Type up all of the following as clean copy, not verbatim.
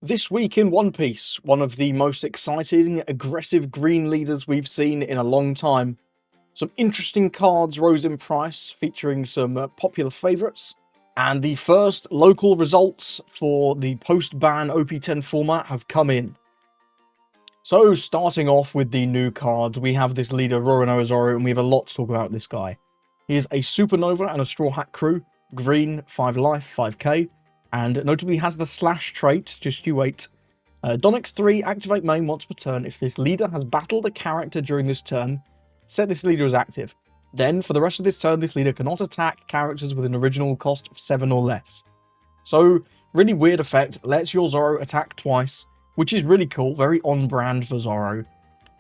This week in One Piece, one of the most exciting, aggressive green leaders we've seen in a long time. Some interesting cards rose in price, featuring some popular favourites. And the first local results for the post-ban OP10 format have come in. So, starting off with the new cards, we have this leader, Zoro, and we have a lot to talk about this guy. He is a Supernova and a Straw Hat crew, green, 5 life, 5k, and notably has the slash trait, just you wait. Donix 3, activate main once per turn. If this leader has battled a character during this turn, set this leader as active. Then, for the rest of this turn, this leader cannot attack characters with an original cost of 7 or less. So, really weird effect, lets your Zoro attack twice, which is really cool, very on-brand for Zoro.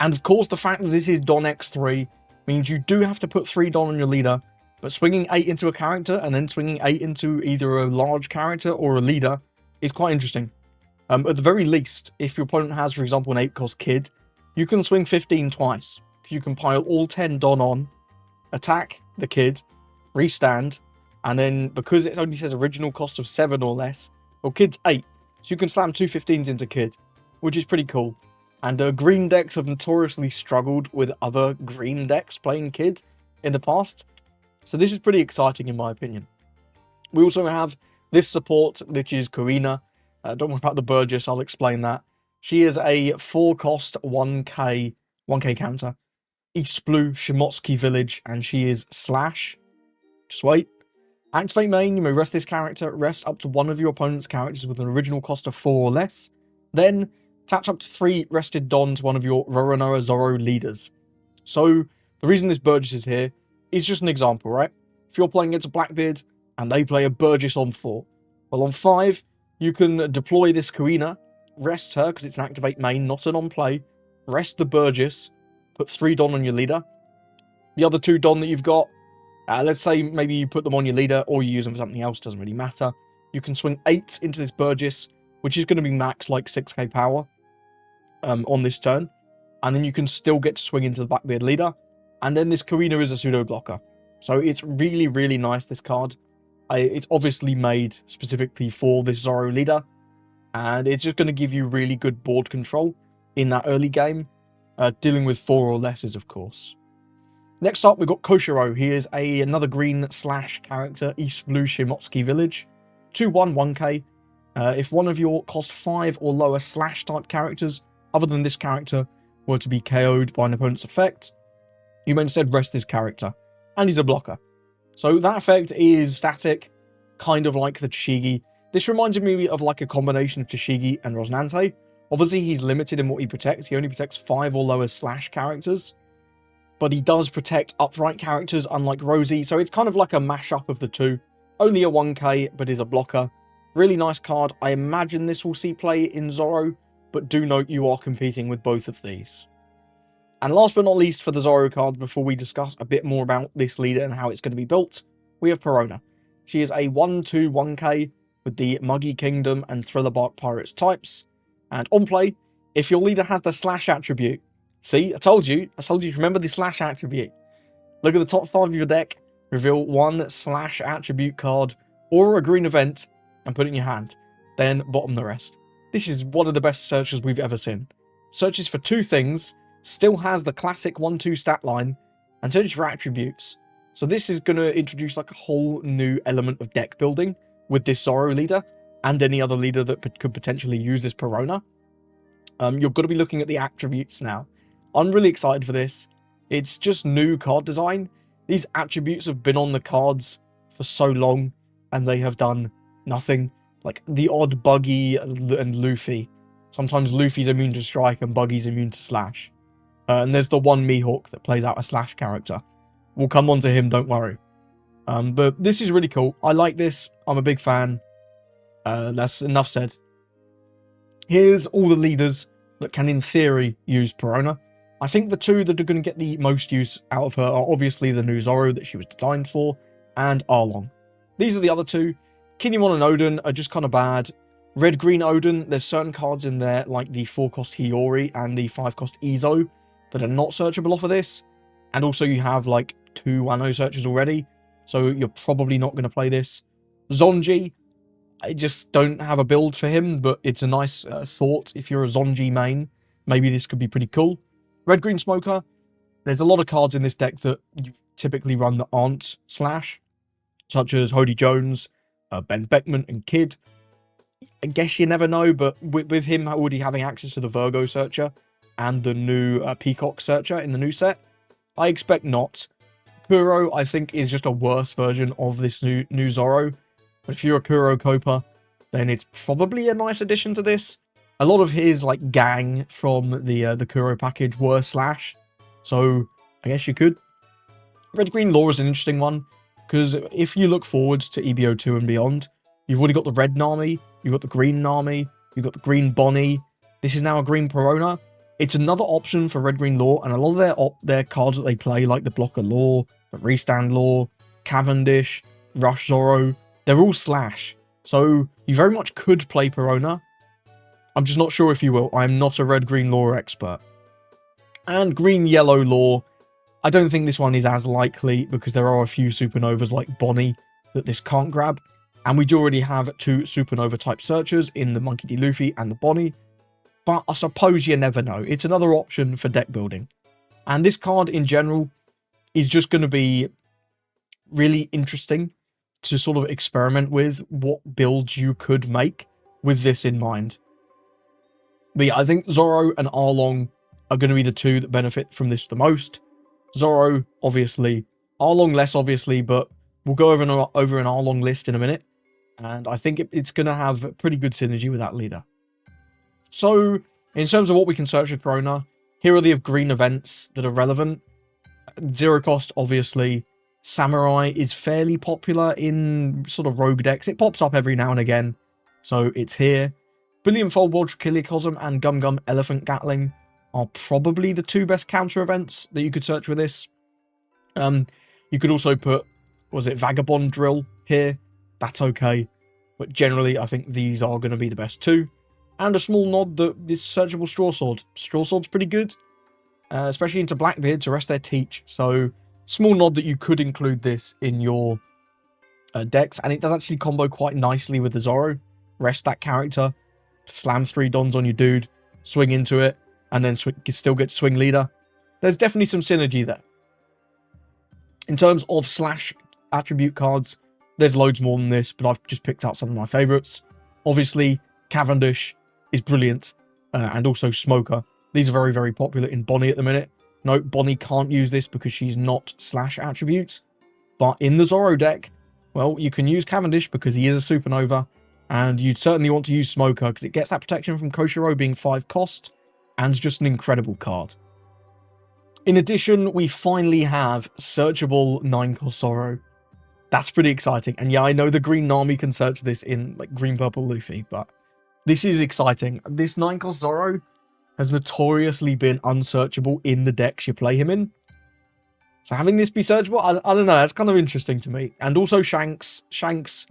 And of course, the fact that this is Donix 3 means you do have to put 3 Don on your leader, but swinging 8 into a character and then swinging 8 into either a large character or a leader is quite interesting. At the very least, if your opponent has, for example, an 8-cost kid, you can swing 15 twice. You can pile all 10 Don on, attack the kid, restand, and then because it only says original cost of 7 or less, well, kid's 8, so you can slam 2 15s into kid, which is pretty cool. And green decks have notoriously struggled with other green decks playing kid in the past, so this is pretty exciting in my opinion. We also have this support, which is Kuina. Don't worry about the Burgess, I'll explain that. She is a 4-cost 1k counter. East Blue, Shimotsky Village, and she is slash. Just wait. Activate main, you may rest this character. Rest up to one of your opponent's characters with an original cost of 4 or less. Then, attach up to 3 rested Don to one of your Roronoa Zoro leaders. So, the reason this Burgess is here is just an example, right? If you're playing against a Blackbeard, and they play a Burgess on 4, well, on 5, you can deploy this Kuina, rest her, because it's an activate main, not an on-play, rest the Burgess, put 3 Don on your leader. The other 2 Don that you've got, let's say maybe you put them on your leader, or you use them for something else, doesn't really matter. You can swing 8 into this Burgess, which is going to be max like 6k power on this turn. And then you can still get to swing into the Blackbeard leader. And then this Kuina is a pseudo blocker. So it's really, really nice, this card. It's obviously made specifically for this Zoro leader. And it's just going to give you really good board control in that early game. Dealing with 4 or lesses, of course. Next up, we've got Koshiro. He is another green slash character, East Blue Shimotsky Village. 2/1, 1k. If one of your cost 5 or lower slash type characters, other than this character, were to be KO'd by an opponent's effect, you may instead rest this character. And he's a blocker. So that effect is static, kind of like the Tashigi. This reminds me of like a combination of Tashigi and Rosnante. Obviously, he's limited in what he protects. He only protects 5 or lower slash characters. But he does protect upright characters, unlike Rosie. So it's kind of like a mashup of the two. Only a 1k, but is a blocker. Really nice card. I imagine this will see play in Zoro. But do note you are competing with both of these. And last but not least for the Zoro cards, before we discuss a bit more about this leader and how it's going to be built, we have Perona. She is a 1/2 1k with the Muggy Kingdom and Thriller Bark Pirates types. And on play, if your leader has the slash attribute, see, I told you, remember the slash attribute. Look at the top 5 of your deck, reveal 1 slash attribute card or a green event and put it in your hand. Then bottom the rest. This is one of the best searches we've ever seen. Searches for 2 things, still has the classic 1/2 stat line, and searches for attributes. So this is going to introduce like a whole new element of deck building with this Zoro leader and any other leader that could potentially use this Perona. You're going to be looking at the attributes now. I'm really excited for this. It's just new card design. These attributes have been on the cards for so long, and they have done nothing. Like the odd Buggy and Luffy. Sometimes Luffy's immune to strike and Buggy's immune to slash. And there's the one Mihawk that plays out a slash character. We'll come on to him, don't worry. But this is really cool. I like this. I'm a big fan. That's enough said. Here's all the leaders that can, in theory, use Perona. I think the 2 that are going to get the most use out of her are obviously the new Zoro that she was designed for, and Arlong. These are the other 2. Kinemon and Odin are just kind of bad. Red-Green Odin, there's certain cards in there, like the 4-cost Hiyori and the 5-cost Izo, that are not searchable off of this. And also you have like 2 Wano searches already, so you're probably not going to play this. Zonji, I just don't have a build for him, but it's a nice thought. If you're a Zonji main, maybe this could be pretty cool. Red-green Smoker. There's a lot of cards in this deck that you typically run that aren't Slash, such as Hody Jones, Ben Beckman, and Kid. I guess you never know, but with him already having access to the Virgo Searcher and the new Peacock Searcher in the new set, I expect not. Kuro, I think, is just a worse version of this new Zoro. But if you're a Kuro Copa, then it's probably a nice addition to this. A lot of his like gang from the Kuro package were Slash, so I guess you could. Red Green Law is an interesting one, because if you look forward to EBO2 and beyond, you've already got the red Nami, you've got the green Nami, you've got the green Bonnie. This is now a green Perona. It's another option for Red Green Law, and a lot of their cards that they play, like the Blocker Law, the Restand Law, Cavendish, Rush Zoro, they're all Slash. So you very much could play Perona. I'm just not sure if you will. I'm not a Red-Green Law expert. And Green-Yellow Law, I don't think this one is as likely because there are a few Supernovas like Bonnie that this can't grab. And we do already have 2 Supernova-type searchers in the Monkey D. Luffy and the Bonnie. But I suppose you never know. It's another option for deck building. And this card in general is just going to be really interesting to sort of experiment with what builds you could make with this in mind. But yeah, I think Zoro and Arlong are going to be the 2 that benefit from this the most. Zoro, obviously. Arlong less, obviously, but we'll go over an Arlong list in a minute. And I think it's going to have pretty good synergy with that leader. So, in terms of what we can search with Perona, here are the green events that are relevant. Zero cost, obviously. Samurai is fairly popular in sort of rogue decks. It pops up every now and again, so it's here. Billionfold Voltrachiliocosm and Gum Gum Elephant Gatling are probably the 2 best counter events that you could search with this. You could also put, was it Vagabond Drill here? That's okay. But generally, I think these are going to be the best 2. And a small nod that this searchable Straw Sword. Straw Sword's pretty good, especially into Blackbeard to rest their teach. So, small nod that you could include this in your decks. And it does actually combo quite nicely with the Zoro. Rest that character. Slam 3 dons on your dude, swing into it, and then still get swing leader. There's definitely some synergy there. In terms of Slash attribute cards, there's loads more than this, but I've just picked out some of my favourites. Obviously, Cavendish is brilliant, and also Smoker. These are very, very popular in Bonnie at the minute. No, Bonnie can't use this because she's not Slash attribute, but in the Zoro deck, well, you can use Cavendish because he is a Supernova. And you'd certainly want to use Smoker because it gets that protection from Koshiro being 5 cost, and it's just an incredible card. In addition, we finally have searchable 9 cost Zoro. That's pretty exciting. And yeah, I know the green Nami can search this in like green purple Luffy, but this is exciting. This 9 cost Zoro has notoriously been unsearchable in the decks you play him in. So having this be searchable, I don't know, that's kind of interesting to me. And also Shanks. Shanks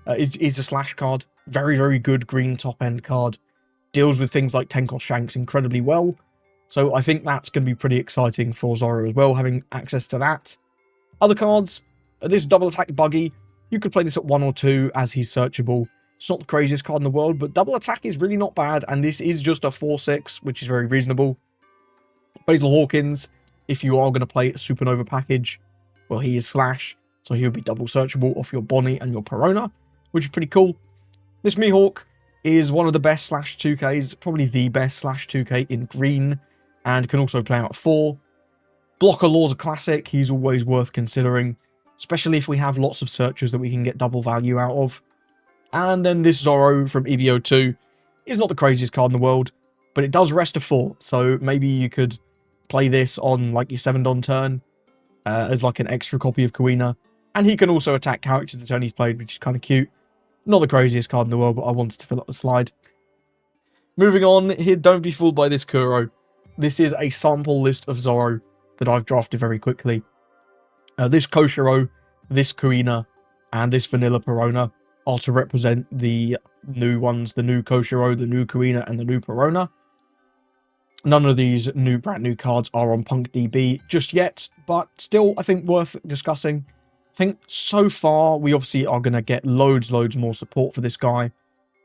is a Slash card. Very, very good green top-end card. Deals with things like 10 cost Shanks incredibly well. So I think that's going to be pretty exciting for Zoro as well, having access to that. Other cards, this double attack Buggy. You could play this at 1 or 2 as he's searchable. It's not the craziest card in the world, but double attack is really not bad. And this is just a 4/6, which is very reasonable. Basil Hawkins, if you are going to play a Supernova package, well, he is Slash. So he'll be double searchable off your Bonnie and your Perona, which is pretty cool. This Mihawk is one of the best Slash 2Ks, probably the best Slash 2K in green, and can also play out at 4. Blocker Law's a classic, he's always worth considering, especially if we have lots of searchers that we can get double value out of. And then this Zoro from EBO2 is not the craziest card in the world, but it does rest a 4, so maybe you could play this on like your 7-don turn as like an extra copy of Kuina. And he can also attack characters the turn he's played, which is kind of cute. Not the craziest card in the world, but I wanted to fill up the slide. Moving on, here, don't be fooled by this Kuro. This is a sample list of Zoro that I've drafted very quickly. This Koshiro, this Kuina, and this Vanilla Perona are to represent the new ones, the new Koshiro, the new Kuina, and the new Perona. None of these brand new cards are on Punk DB just yet, but still, I think worth discussing. I think so far we obviously are going to get loads more support for this guy.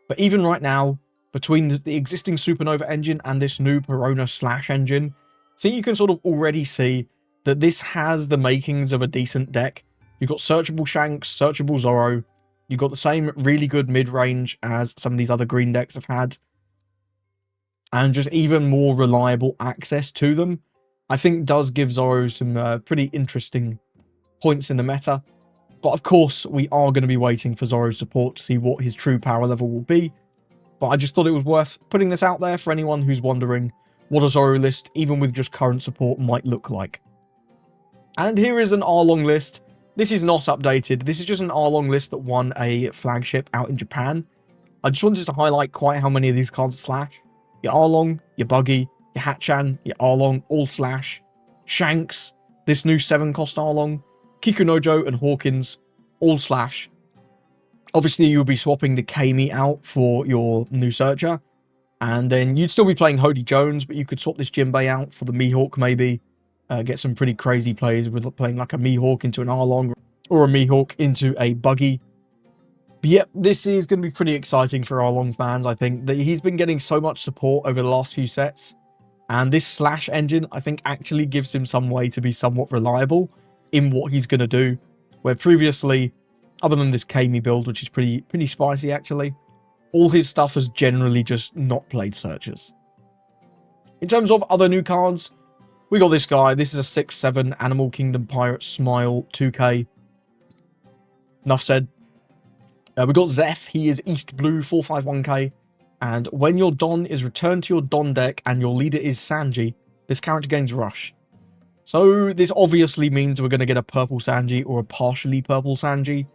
But even right now, between the existing Supernova engine and this new Perona Slash engine, I think you can sort of already see that this has the makings of a decent deck. You've got searchable Shanks, searchable Zoro. You've got the same really good mid-range as some of these other green decks have had. And just even more reliable access to them, I think does give Zoro some pretty interesting points in the meta. But of course, we are going to be waiting for Zoro's support to see what his true power level will be. But I just thought it was worth putting this out there for anyone who's wondering what a Zoro list, even with just current support, might look like. And here is an R-Long list. This is not updated. This is just an R-Long list that won a flagship out in Japan. I just wanted to highlight quite how many of these cards are Slash. Your R-Long, your Buggy, your Hatchan, your R-Long, all Slash. Shanks, this new 7-cost R-Long. Kikunojo and Hawkins, all Slash. Obviously, you'll be swapping the Kami out for your new Searcher. And then you'd still be playing Hody Jones, but you could swap this Jinbei out for the Mihawk maybe. Get some pretty crazy plays with playing like a Mihawk into an R-Long or a Mihawk into a Buggy. But yep, this is going to be pretty exciting for R-Long fans, I think. That he's been getting so much support over the last few sets. And this Slash engine, I think, actually gives him some way to be somewhat reliable in what he's going to do. Where previously, other than this Kami build, which is pretty spicy actually, all his stuff has generally just not played Searchers. In terms of other new cards, we got this guy. This is a 6/7 Animal Kingdom Pirate Smile 2k. Enough said. We got Zeph. He is East Blue 451k. And when your Don is returned to your Don deck and your leader is Sanji, this character gains Rush. So this obviously means we're going to get a purple Sanji or a partially purple Sanji.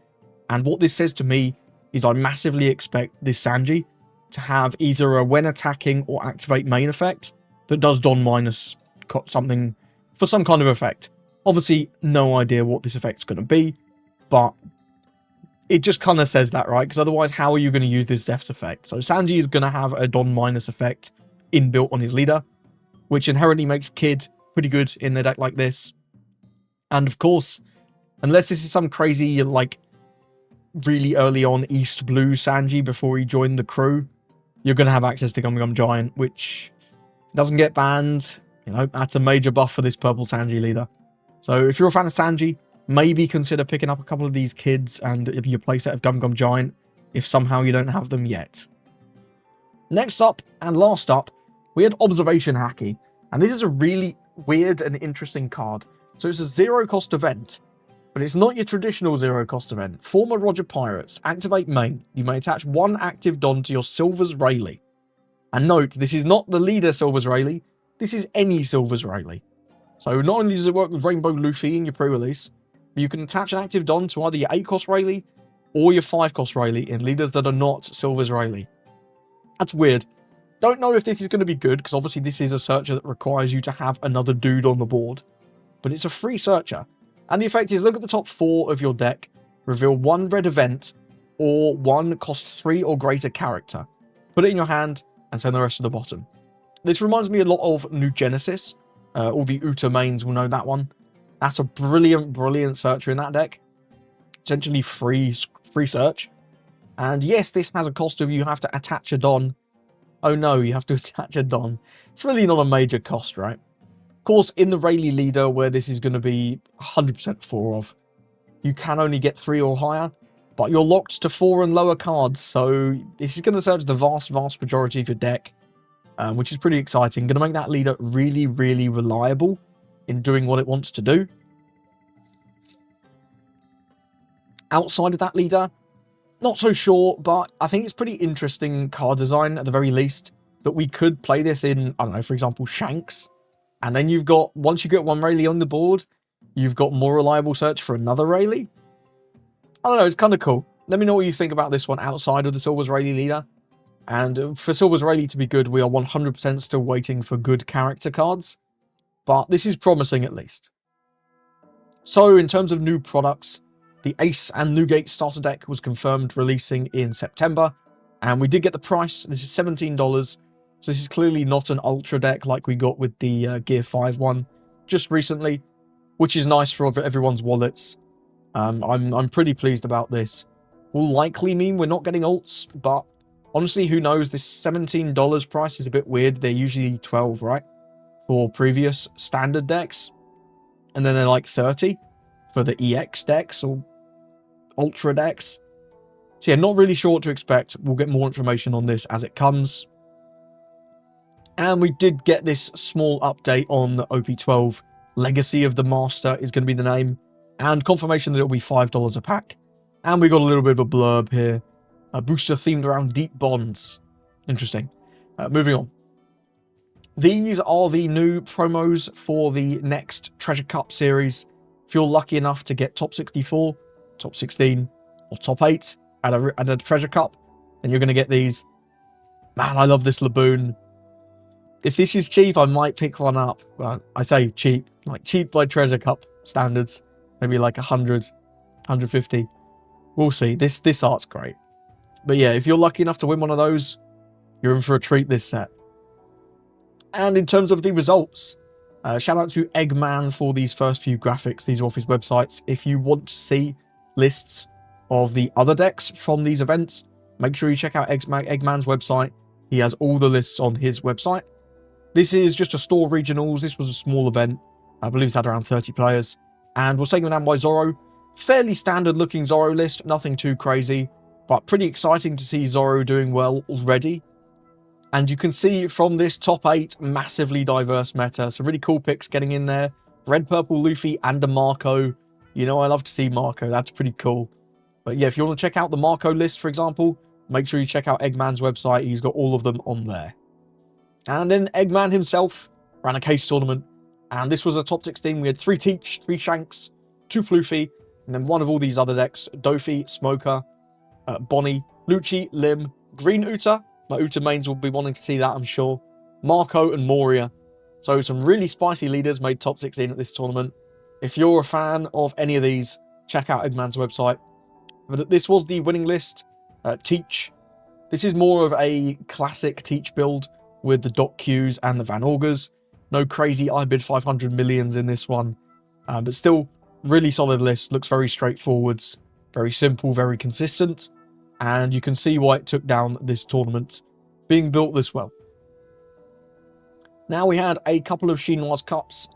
And what this says to me is I massively expect this Sanji to have either a when attacking or activate main effect that does Don minus something for some kind of effect. Obviously, no idea what this effect's going to be, but it just kind of says that, right? Because otherwise, how are you going to use this Zeph's effect? So Sanji is going to have a Don minus effect inbuilt on his leader, which inherently makes Kid pretty good in a deck like this. And of course, unless this is some crazy, like, really early on East Blue Sanji before he joined the crew, you're going to have access to Gum Gum Giant, which doesn't get banned. You know, that's a major buff for this purple Sanji leader. So if you're a fan of Sanji, maybe consider picking up a couple of these kids and your playset of Gum Gum Giant if somehow you don't have them yet. Next up, and last up, we had Observation Hacky. And this is a really weird and interesting card. So it's a 0-cost event, but it's not your traditional 0-cost event. Former Roger Pirates, activate main. You may attach one active Don to your Silver's Rayleigh. And note, this is not the leader Silver's Rayleigh. This is any Silver's Rayleigh. So not only does it work with Rainbow Luffy in your pre-release, but you can attach an active Don to either your 8-cost Rayleigh or your 5-cost Rayleigh in leaders that are not Silver's Rayleigh. That's weird. Don't know if this is going to be good, because obviously this is a searcher that requires you to have another dude on the board. But it's a free searcher. And the effect is, look at the top 4 of your deck, reveal 1 red event, or 1 cost 3 or greater character. Put it in your hand, and send the rest to the bottom. This reminds me a lot of New Genesis. All the Uta mains will know that one. That's a brilliant searcher in that deck. Essentially free search. And yes, this has a cost of you have to attach a Don. Oh no, you have to attach a Don. It's really not a major cost, right? Of course, in the Rayleigh leader, where this is going to be 100% 4 of, you can only get 3 or higher, but you're locked to 4 and lower cards, so this is going to search the vast majority of your deck, which is pretty exciting. Going to make that leader really reliable in doing what it wants to do. Outside of that leader, not so sure, but I think it's pretty interesting card design at the very least, that we could play this in, I don't know, for example, Shanks. And then you've got, once you get one Rayleigh on the board, you've got more reliable search for another Rayleigh. I don't know, it's kind of cool. Let me know what you think about this one outside of the Silver's Rayleigh leader. And for Silver's Rayleigh to be good, we are 100% still waiting for good character cards. But this is promising at least. So in terms of new products, the Ace and Newgate starter deck was confirmed releasing in September. And we did get the price. This is $17. So this is clearly not an Ultra deck like we got with the Gear 5 one just recently, which is nice for everyone's wallets. I'm pretty pleased about this. Will likely mean we're not getting alts, but honestly, who knows? This $17 price is a bit weird. They're usually 12, right? For previous standard decks. And then they're like 30 for the EX decks or Ultra decks. So yeah, not really sure what to expect. We'll get more information on this as it comes. And we did get this small update on the OP12. Legacy of the Master is going to be the name. And confirmation that it'll be $5 a pack. And we got a little bit of a blurb here. A booster themed around deep bonds. Interesting. Moving on. These are the new promos for the next Treasure Cup series. If you're lucky enough to get top 64, top 16, or top 8 at a Treasure Cup, then you're going to get these. Man, I love this Laboon. If this is cheap, I might pick one up. Well, I say cheap. Like cheap by Treasure Cup standards. Maybe like 100, 150. We'll see. This art's great. But yeah, if you're lucky enough to win one of those, you're in for a treat this set. And in terms of the results, shout out to Eggman for these first few graphics. These are off his websites. If you want to see lists of the other decks from these events, make sure you check out Eggman's website. He has all the lists on his website. This is just a store regionals. This was a small event. I believe it had around 30 players. And was taken down by Zoro. Fairly standard looking Zoro list. Nothing too crazy. But pretty exciting to see Zoro doing well already. And you can see from this top 8, massively diverse meta. Some really cool picks getting in there. Red, purple Luffy and a Marco. You know, I love to see Marco. That's pretty cool. But yeah, if you want to check out the Marco list, for example, make sure you check out Eggman's website. He's got all of them on there. And then Eggman himself ran a case tournament. And this was a top 16. We had 3 Teach, 3 Shanks, 2 Floofy, and then one of all these other decks. Dofi, Smoker, Bonnie, Lucci, Lim, Green Uta. My Uta mains will be wanting to see that, I'm sure. Marco and Moria. So some really spicy leaders made top 16 at this tournament. If you're a fan of any of these, check out Eggman's website. But this was the winning list. Teach. This is more of a classic Teach build with the Dot Qs and the Van Augers. No crazy I bid 500 millions in this one. But still, really solid list. Looks very straightforwards. Very simple, very consistent. And you can see why it took down this tournament, being built this well. Now we had a couple of Chinois Cups.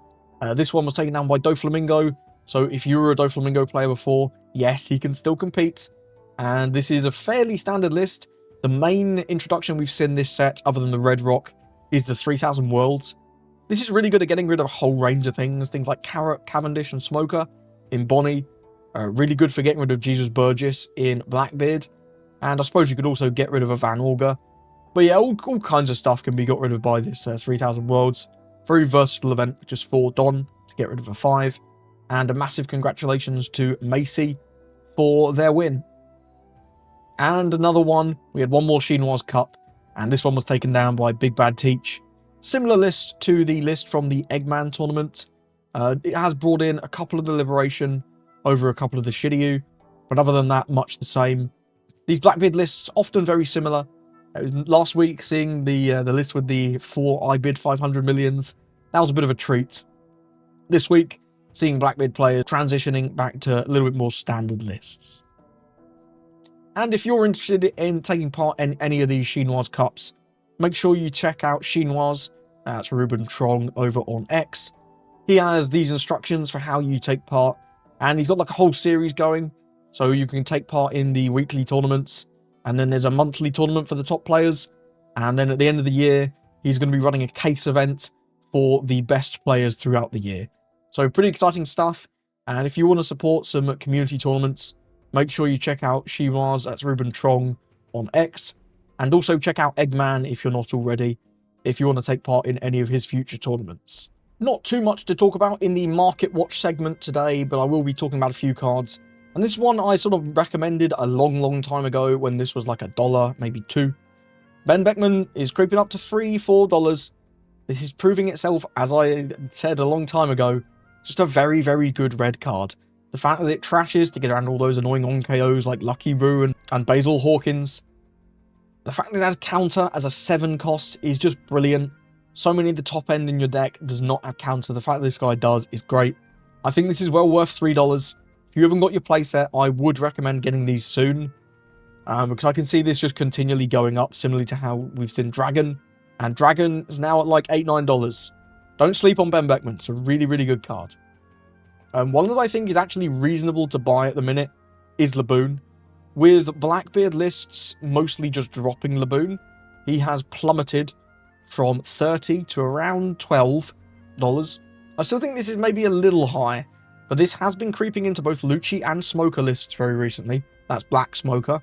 This one was taken down by Doflamingo. So if you were a Doflamingo player before, yes, he can still compete. And this is a fairly standard list. The main introduction we've seen this set, other than the Red Rock, is the 3000 Worlds. This is really good at getting rid of a whole range of things. Things like Carrot, Cavendish, and Smoker in Bonnie. Really good for getting rid of Jesus Burgess in Blackbeard. And I suppose you could also get rid of a Van Auger. But yeah, all kinds of stuff can be got rid of by this 3000 Worlds. Very versatile event, just for Don to get rid of a 5. And a massive congratulations to Macy for their win. And another one, we had one more Chinois Cup. And this one was taken down by Big Bad Teach. Similar list to the list from the Eggman tournament. It has brought in a couple of the Liberation over a couple of the Shiryu. But other than that, much the same. These Blackbeard lists often very similar. Last week, seeing the list with the 4 I bid 500 millions, that was a bit of a treat. This week, seeing Blackbeard players transitioning back to a little bit more standard lists. And if you're interested in taking part in any of these Chinois Cups, make sure you check out Chinois. That's Ruben Trong over on X. He has these instructions for how you take part, and he's got like a whole series going. So you can take part in the weekly tournaments, and then there's a monthly tournament for the top players. And then at the end of the year, he's going to be running a case event for the best players throughout the year. So pretty exciting stuff. And if you want to support some community tournaments, make sure you check out Shiraz, that's Ruben Trong on X. And also check out Eggman if you're not already, if you want to take part in any of his future tournaments. Not too much to talk about in the Market Watch segment today, but I will be talking about a few cards. And this one I sort of recommended a long time ago when this was like $1, maybe $2. Ben Beckman is creeping up to $3, $4. This is proving itself, as I said a long time ago, just a very good red card. The fact that it trashes to get around all those annoying on-KOs like Lucky Roo and Basil Hawkins. The fact that it has counter as a 7 cost is just brilliant. So many of the top end in your deck does not have counter. The fact that this guy does is great. I think this is well worth $3. If you haven't got your playset, I would recommend getting these soon. Because I can see this just continually going up, similarly to how we've seen Dragon. And Dragon is now at like $8, $9. Don't sleep on Ben Beckman. It's a really, really good card. One that I think is actually reasonable to buy at the minute is Laboon. With Blackbeard lists mostly just dropping Laboon, he has plummeted from $30 to around $12. I still think this is maybe a little high, but this has been creeping into both Lucci and Smoker lists very recently. That's Black Smoker.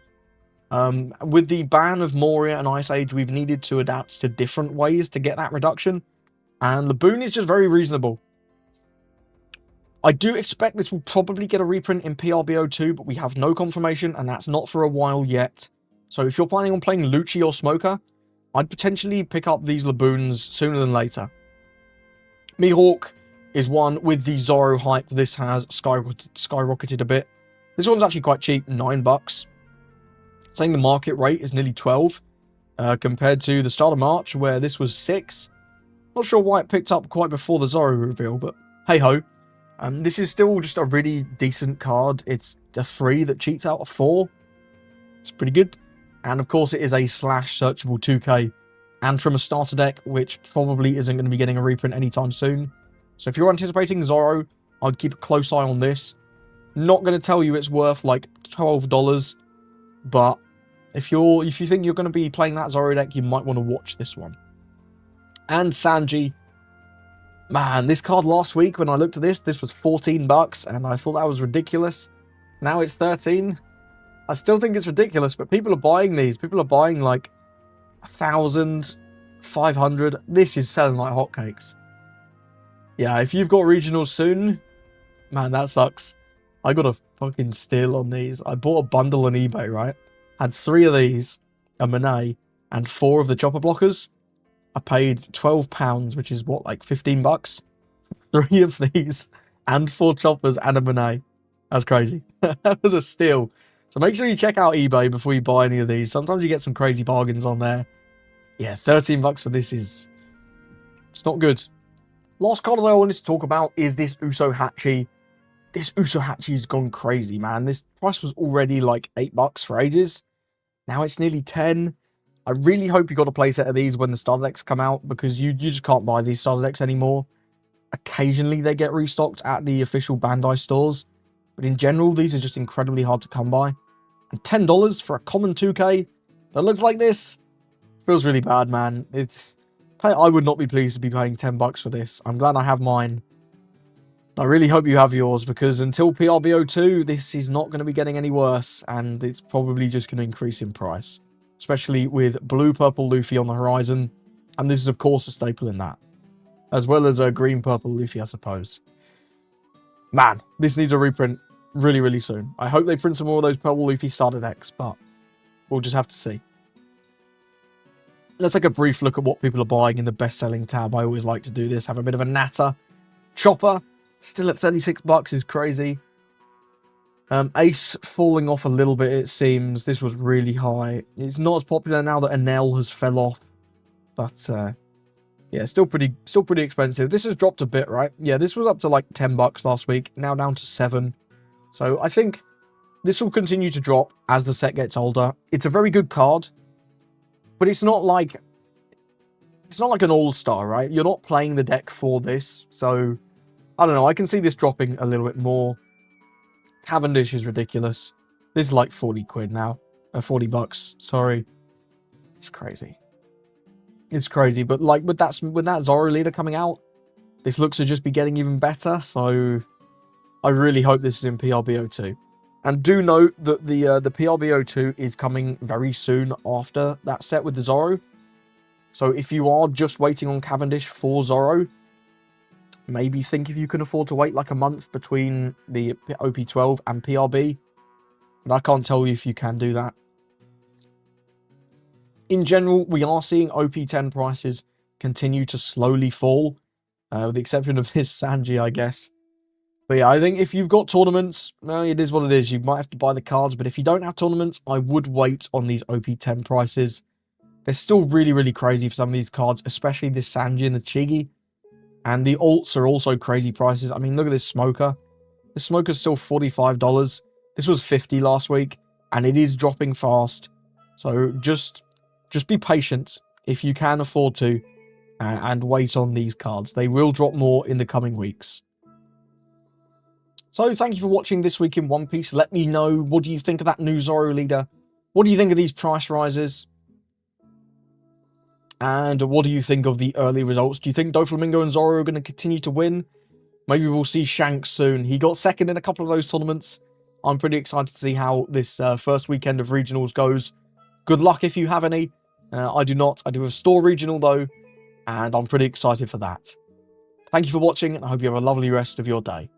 With the ban of Moria and Ice Age, we've needed to adapt to different ways to get that reduction, and Laboon is just very reasonable. I do expect this will probably get a reprint in PRBO2, but we have no confirmation, and that's not for a while yet. So if you're planning on playing Lucci or Smoker, I'd potentially pick up these Laboons sooner than later. Mihawk is one with the Zoro hype. This has skyrocketed a bit. This one's actually quite cheap, $9. Saying the market rate is nearly 12, compared to the start of March, where this was 6. Not sure why it picked up quite before the Zoro reveal, but hey-ho. This is still just a really decent card. It's a 3 that cheats out a 4. It's pretty good. And of course it is a slash searchable 2k. And from a starter deck, which probably isn't going to be getting a reprint anytime soon. So if you're anticipating Zoro, I'd keep a close eye on this. Not going to tell you it's worth like $12, but if you think you're going to be playing that Zoro deck, you might want to watch this one. And Sanji. Man, this card last week, when I looked at this was $14, and I thought that was ridiculous. Now it's 13. I still think it's ridiculous, but people are buying these. People are buying like 1,000, 500. This is selling like hotcakes. Yeah, if you've got regionals soon, man, that sucks. I got a fucking steal on these. I bought a bundle on eBay, right? Had 3 of these, a Monet, and 4 of the chopper blockers. I paid £12, which is what, like $15? 3 of these, and 4 choppers, and a Monet. That's crazy. That was a steal. So make sure you check out eBay before you buy any of these. Sometimes you get some crazy bargains on there. Yeah, $13 for this is... it's not good. Last card that I wanted to talk about is this Uso Hachi. This Uso Hachi's gone crazy, man. This price was already like $8 for ages. Now it's nearly 10. I really hope you got a playset of these when the starter decks come out, because you just can't buy these starter decks anymore. Occasionally they get restocked at the official Bandai stores, but in general these are just incredibly hard to come by. And $10 for a common 2k that looks like this feels really bad, man. I would not be pleased to be paying $10 for this. I'm glad I have mine. I really hope you have yours, because until PRBO2, this is not going to be getting any worse, and it's probably just going to increase in price. Especially with blue-purple Luffy on the horizon, and this is of course a staple in that. As well as a green-purple Luffy, I suppose. Man, this needs a reprint really, really soon. I hope they print some more of those purple Luffy starter decks, but we'll just have to see. Let's take a brief look at what people are buying in the best-selling tab. I always like to do this. Have a bit of a natter. Chopper, still at $36 is crazy. Ace falling off a little bit, it seems. This was really high. It's not as popular now that Enel has fell off. But, yeah, still pretty expensive. This has dropped a bit, right? Yeah, this was up to like $10 last week. Now down to 7. So I think this will continue to drop as the set gets older. It's a very good card. But it's not like an all-star, right? You're not playing the deck for this. So, I don't know. I can see this dropping a little bit more. Cavendish is ridiculous. This is like 40 quid now. $40, sorry. It's crazy. It's crazy, but like with that Zoro leader coming out, this looks to just be getting even better, so I really hope this is in PRBO2. And do note that the PRBO2 is coming very soon after that set with the Zoro. So if you are just waiting on Cavendish for Zoro, maybe think if you can afford to wait like a month between the OP12 and PRB. But I can't tell you if you can do that. In general, we are seeing OP10 prices continue to slowly fall. With the exception of this Sanji, I guess. But yeah, I think if you've got tournaments, well, it is what it is. You might have to buy the cards. But if you don't have tournaments, I would wait on these OP10 prices. They're still really, really crazy for some of these cards, especially this Sanji and the Chigi. And the alts are also crazy prices. I mean, look at this Smoker. The smoker's still $45. This was $50 last week, and it is dropping fast. So just be patient if you can afford to, and wait on these cards. They will drop more in the coming weeks. So thank you for watching This Week in One Piece. Let me know, what do you think of that new Zoro leader? What do you think of these price rises? And what do you think of the early results? Do you think Doflamingo and Zoro are going to continue to win? Maybe we'll see Shanks soon. He got second in a couple of those tournaments. I'm pretty excited to see how this first weekend of regionals goes. Good luck if you have any. I do not. I do a store regional though, and I'm pretty excited for that. Thank you for watching, and I hope you have a lovely rest of your day.